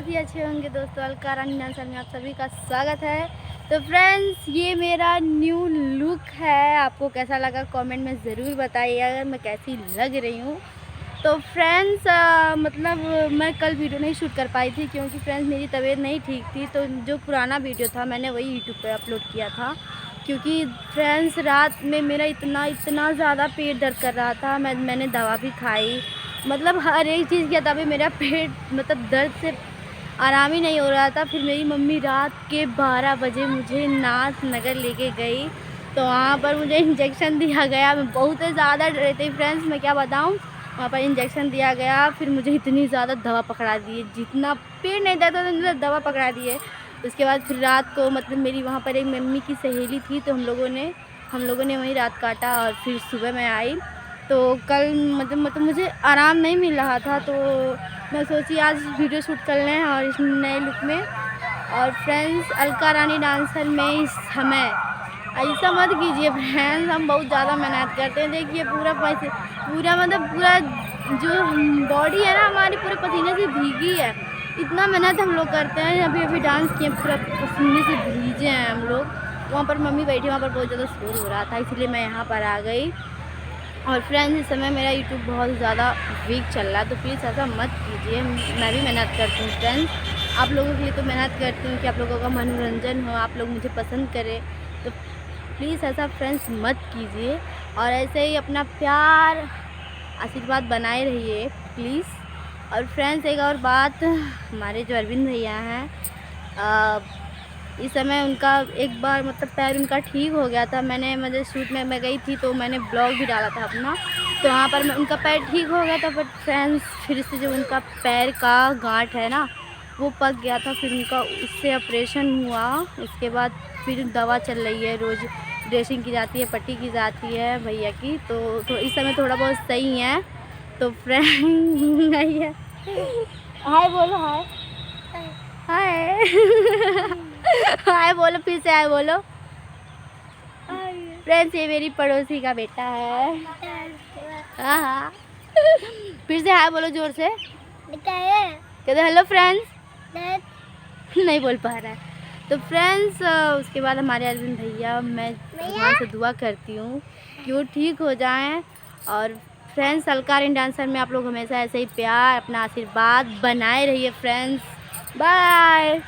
बहुत ही अच्छे होंगे दोस्तों। अलका रानी डांसर में आप सभी का स्वागत है। तो फ्रेंड्स, ये मेरा न्यू लुक है। आपको कैसा लगा कमेंट में ज़रूर बताइएगा मैं कैसी लग रही हूँ। तो फ्रेंड्स मतलब मैं कल वीडियो नहीं शूट कर पाई थी क्योंकि फ्रेंड्स मेरी तबीयत नहीं ठीक थी। तो जो पुराना वीडियो था मैंने वही यूट्यूब पे अपलोड किया था, क्योंकि फ्रेंड्स रात में मेरा इतना ज़्यादा पेट दर्द कर रहा था। मैंने दवा भी खाई, मतलब हर एक चीज़ किया, तभी मेरा पेट मतलब दर्द से आराम ही नहीं हो रहा था। फिर मेरी मम्मी रात के 12 बजे मुझे नाथ नगर लेके गई, तो वहाँ पर मुझे इंजेक्शन दिया गया। मैं बहुत ज़्यादा डरी थी फ्रेंड्स, मैं क्या बताऊँ। वहाँ पर इंजेक्शन दिया गया, फिर मुझे इतनी ज़्यादा दवा पकड़ा दी, जितना पेट नहीं दर्द होता दवा पकड़ा दिए। उसके बाद फिर रात को मतलब मेरी वहाँ पर एक मम्मी की सहेली थी, तो हम लोगों ने वहीं रात काटा और फिर सुबह मैं आई। तो कल मतलब मुझे आराम नहीं मिल रहा था, तो मैं सोची आज वीडियो शूट कर लें और इस नए लुक में। और फ्रेंड्स अलका रानी डांसर में इस समय ऐसा मत कीजिए फ्रेंड्स, हम बहुत ज़्यादा मेहनत करते हैं। देखिए पूरा पूरा जो बॉडी है ना हमारी पूरे पसीने से भीगी है। इतना मेहनत हम लोग करते हैं, अभी अभी डांस किए पूरा पसीने से भीगे हैं हम लोग। वहाँ पर मम्मी बैठी, वहाँ पर बहुत ज़्यादा शोर हो रहा था, इसलिए मैं यहाँ पर आ गई। और फ्रेंड्स इस समय मेरा यूट्यूब बहुत ज़्यादा वीक चल रहा है, तो प्लीज़ ऐसा मत कीजिए। मैं भी मेहनत करती हूँ फ्रेंड्स, आप लोगों के लिए तो मेहनत करती हूँ कि आप लोगों का मनोरंजन हो, आप लोग मुझे पसंद करें। तो प्लीज़ ऐसा फ्रेंड्स मत कीजिए, और ऐसे ही अपना प्यार आशीर्वाद बनाए रहिए प्लीज़। और फ्रेंड्स एक और बात, हमारे जो अरविंद भैया हैं, इस समय उनका एक बार मतलब पैर उनका ठीक हो गया था। मैंने मतलब शूट में मैं गई थी, तो मैंने ब्लॉग भी डाला था अपना, तो वहाँ पर उनका पैर ठीक हो गया था। बट फ्रेंड्स फिर से जो उनका पैर का गांठ है ना वो पक गया था, फिर उनका उससे ऑपरेशन हुआ। उसके बाद फिर दवा चल रही है, रोज़ ड्रेसिंग की जाती है, पट्टी की जाती है भैया की। तो इस समय थोड़ा बहुत सही है। तो फ्रेंड भैया हाय बोलो, हाय हाय हाय बोलो, फिर से हाय बोलो। फ्रेंड्स ये मेरी पड़ोसी का बेटा है। हाँ हाँ फिर से हाय बोलो जोर से। कहते हेलो फ्रेंड्स। नहीं बोल पा रहा है। तो फ्रेंड्स उसके बाद हमारे अरविंद भैया, मैं भगवान से दुआ करती हूँ कि वो ठीक हो जाएं। और फ्रेंड्स अलका रानी डांसर में आप लोग हमेशा ऐसे ही प्यार अपना आशीर्वाद बनाए रहिए फ्रेंड्स। बाय।